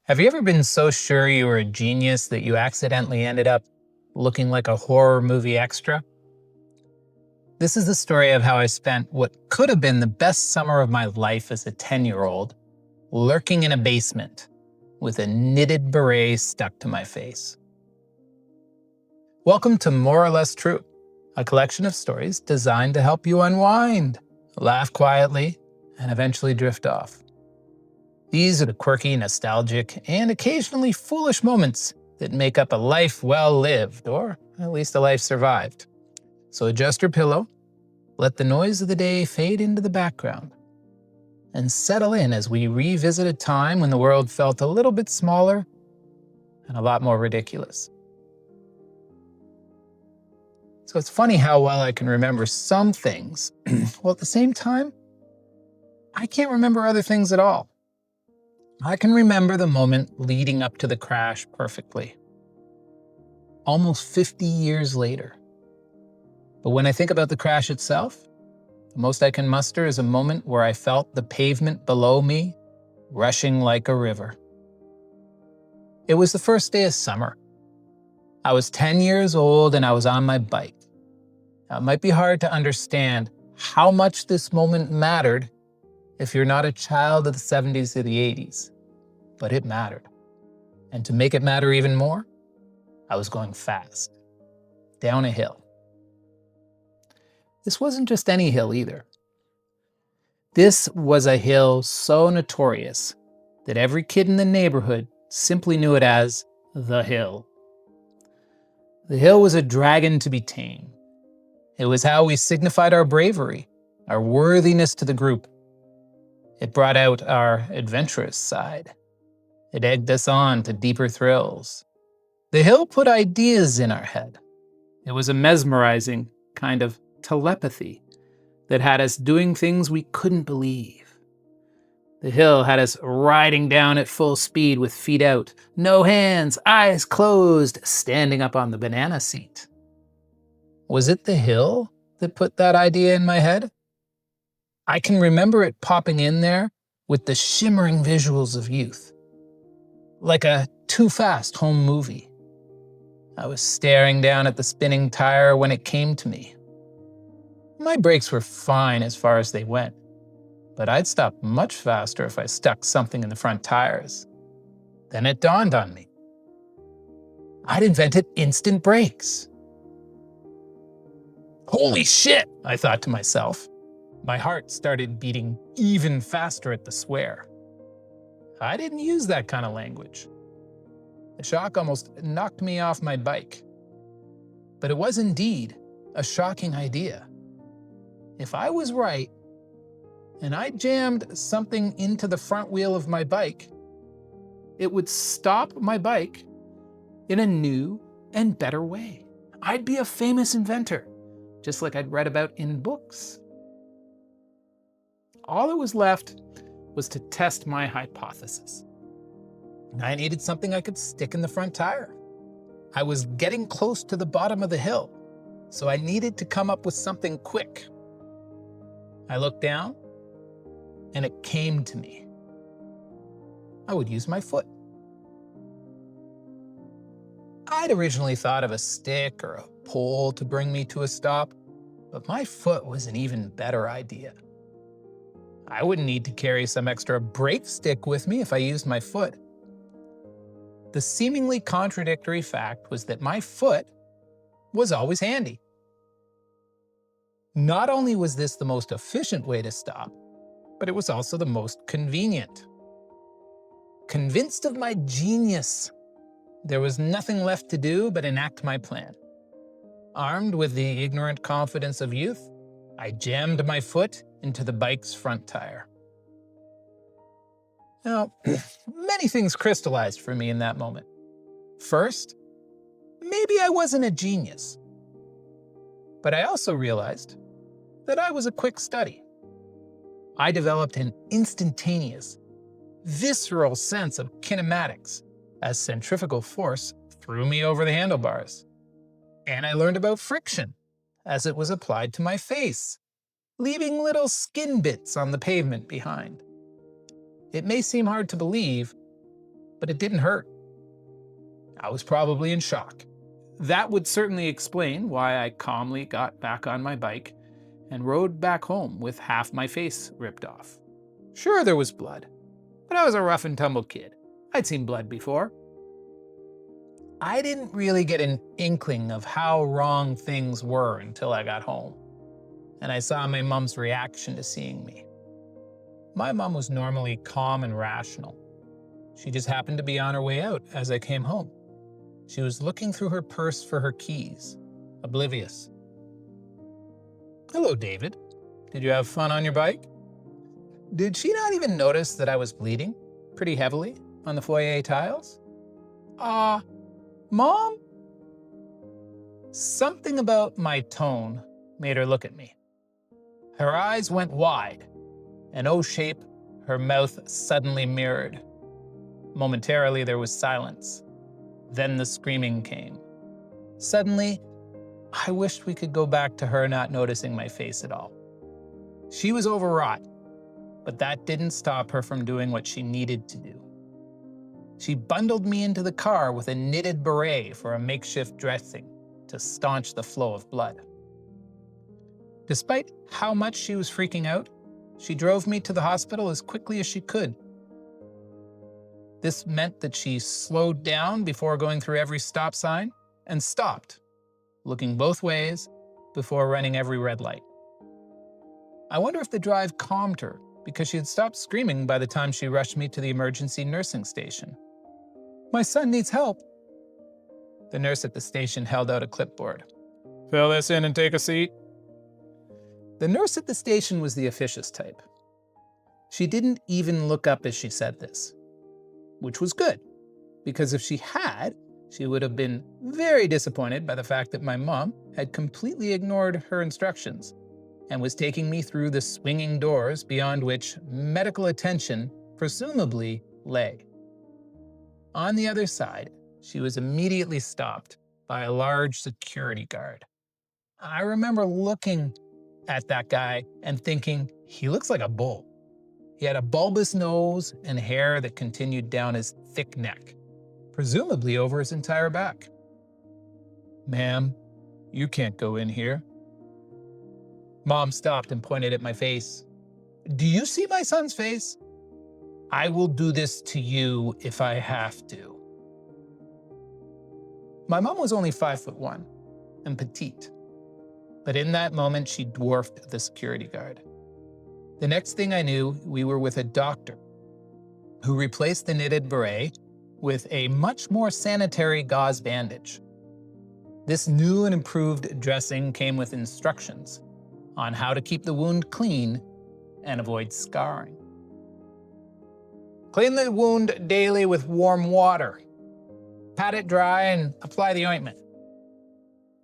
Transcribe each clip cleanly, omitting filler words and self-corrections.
Have you ever been so sure you were a genius that you accidentally ended up looking like a horror movie extra? This is the story of how I spent what could have been the best summer of my life as a 10-year-old, lurking in a basement with a knitted beret stuck to my face. Welcome to More or Less True, a collection of stories designed to help you unwind, laugh quietly, and eventually drift off. These are the quirky, nostalgic, and occasionally foolish moments that make up a life well lived, or at least a life survived. So adjust your pillow, let the noise of the day fade into the background, and settle in as we revisit a time when the world felt a little bit smaller and a lot more ridiculous. So it's funny how well I can remember some things, while at the same time, I can't remember other things at all. I can remember the moment leading up to the crash perfectly, almost 50 years later. But when I think about the crash itself, the most I can muster is a moment where I felt the pavement below me rushing like a river. It was the first day of summer. I was 10 years old and I was on my bike. Now, it might be hard to understand how much this moment mattered if you're not a child of the 70s or the 80s, but it mattered. And to make it matter even more, I was going fast, down a hill. This wasn't just any hill either. This was a hill so notorious that every kid in the neighborhood simply knew it as the hill. The hill was a dragon to be tamed. It was how we signified our bravery, our worthiness to the group. It brought out our adventurous side. It egged us on to deeper thrills. The hill put ideas in our head. It was a mesmerizing kind of telepathy that had us doing things we couldn't believe. The hill had us riding down at full speed with feet out, no hands, eyes closed, standing up on the banana seat. Was it the hill that put that idea in my head? I can remember it popping in there with the shimmering visuals of youth, like a too fast home movie. I was staring down at the spinning tire when it came to me. My brakes were fine as far as they went, but I'd stop much faster if I stuck something in the front tires. Then it dawned on me. I'd invented instant brakes. Holy shit, I thought to myself. My heart started beating even faster at the swear. I didn't use that kind of language. The shock almost knocked me off my bike. But it was indeed a shocking idea. If I was right, and I jammed something into the front wheel of my bike, it would stop my bike in a new and better way. I'd be a famous inventor, just like I'd read about in books. All that was left was to test my hypothesis. I needed something I could stick in the front tire. I was getting close to the bottom of the hill, so I needed to come up with something quick. I looked down, and it came to me. I would use my foot. I'd originally thought of a stick or a pole to bring me to a stop, but my foot was an even better idea. I wouldn't need to carry some extra brake stick with me if I used my foot. The seemingly contradictory fact was that my foot was always handy. Not only was this the most efficient way to stop, but it was also the most convenient. Convinced of my genius, there was nothing left to do but enact my plan. Armed with the ignorant confidence of youth, I jammed my foot into the bike's front tire. Now, many things crystallized for me in that moment. First, maybe I wasn't a genius. But I also realized that I was a quick study. I developed an instantaneous, visceral sense of kinematics as centrifugal force threw me over the handlebars. And I learned about friction as it was applied to my face, leaving little skin bits on the pavement behind. It may seem hard to believe, but it didn't hurt. I was probably in shock. That would certainly explain why I calmly got back on my bike and rode back home with half my face ripped off. Sure, there was blood, but I was a rough and tumble kid. I'd seen blood before. I didn't really get an inkling of how wrong things were until I got home, and I saw my mom's reaction to seeing me. My mom was normally calm and rational. She just happened to be on her way out as I came home. She was looking through her purse for her keys, oblivious. "Hello, David. Did you have fun on your bike?" Did she not even notice that I was bleeding pretty heavily on the foyer tiles? Mom? Something about my tone made her look at me. Her eyes went wide. An O shape, her mouth suddenly mirrored. Momentarily, there was silence. Then the screaming came. Suddenly, I wished we could go back to her not noticing my face at all. She was overwrought, but that didn't stop her from doing what she needed to do. She bundled me into the car with a knitted beret for a makeshift dressing to staunch the flow of blood. Despite how much she was freaking out, she drove me to the hospital as quickly as she could. This meant that she slowed down before going through every stop sign and stopped, looking both ways before running every red light. I wonder if the drive calmed her because she had stopped screaming by the time she rushed me to the emergency nursing station. "My son needs help." The nurse at the station held out a clipboard. "Fill this in and take a seat." The nurse at the station was the officious type. She didn't even look up as she said this, which was good, because if she had, she would have been very disappointed by the fact that my mom had completely ignored her instructions and was taking me through the swinging doors beyond which medical attention presumably lay. On the other side, she was immediately stopped by a large security guard. I remember looking at that guy and thinking, he looks like a bull. He had a bulbous nose and hair that continued down his thick neck, presumably over his entire back. "Ma'am, you can't go in here." Mom stopped and pointed at my face. "Do you see my son's face? I will do this to you if I have to." My mom was only 5'1" and petite, but in that moment she dwarfed the security guard. The next thing I knew, we were with a doctor who replaced the knitted beret with a much more sanitary gauze bandage. This new and improved dressing came with instructions on how to keep the wound clean and avoid scarring. Clean the wound daily with warm water. Pat it dry and apply the ointment.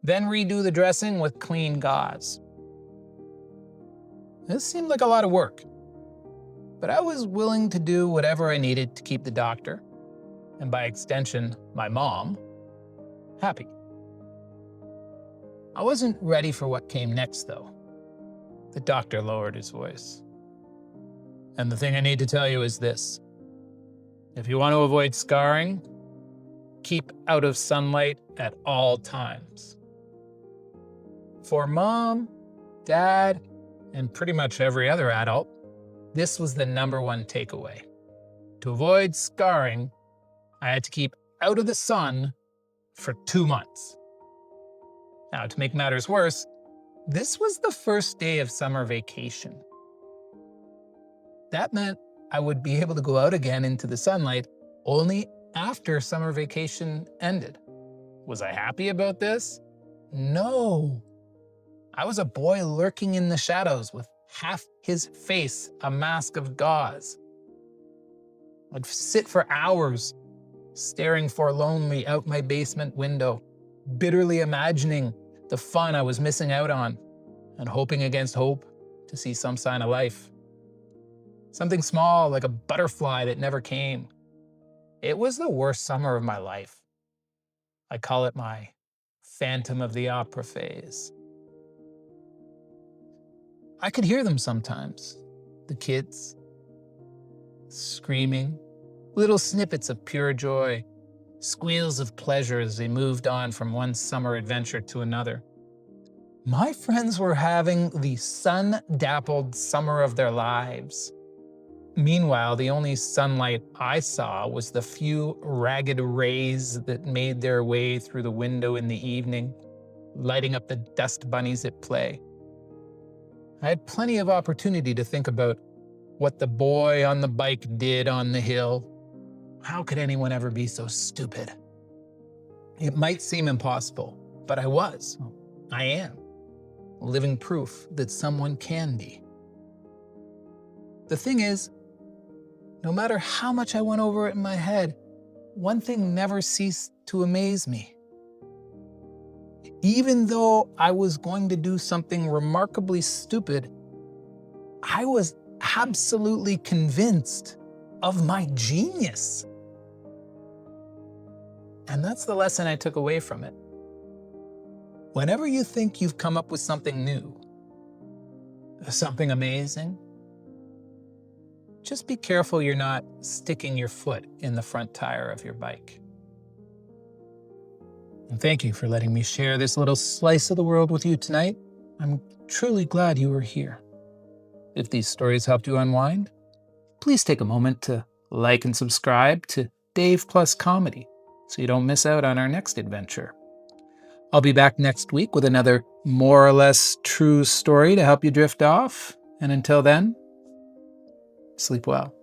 Then redo the dressing with clean gauze. This seemed like a lot of work, but I was willing to do whatever I needed to keep the doctor, and by extension, my mom, happy. I wasn't ready for what came next, though. The doctor lowered his voice. "And the thing I need to tell you is this. If you want to avoid scarring, keep out of sunlight at all times." For Mom, Dad, and pretty much every other adult, this was the #1 takeaway. To avoid scarring, I had to keep out of the sun for 2 months. Now, to make matters worse, this was the first day of summer vacation. That meant I would be able to go out again into the sunlight only after summer vacation ended. Was I happy about this? No. I was a boy lurking in the shadows with half his face a mask of gauze. I'd sit for hours staring forlornly out my basement window, bitterly imagining the fun I was missing out on and hoping against hope to see some sign of life. Something small like a butterfly that never came. It was the worst summer of my life. I call it my Phantom of the Opera phase. I could hear them sometimes, the kids, screaming, Little snippets of pure joy, squeals of pleasure as they moved on from one summer adventure to another. My friends were having the sun-dappled summer of their lives. Meanwhile, the only sunlight I saw was the few ragged rays that made their way through the window in the evening, lighting up the dust bunnies at play. I had plenty of opportunity to think about what the boy on the bike did on the hill. How could anyone ever be so stupid? It might seem impossible, but I am, living proof that someone can be. The thing is, no matter how much I went over it in my head, one thing never ceased to amaze me. Even though I was going to do something remarkably stupid, I was absolutely convinced of my genius. And that's the lesson I took away from it. Whenever you think you've come up with something new, something amazing, just be careful you're not sticking your foot in the front tire of your bike. And thank you for letting me share this little slice of the world with you tonight. I'm truly glad you were here. If these stories helped you unwind, please take a moment to like and subscribe to DavePlusComedy so you don't miss out on our next adventure. I'll be back next week with another more or less true story to help you drift off. And until then, sleep well.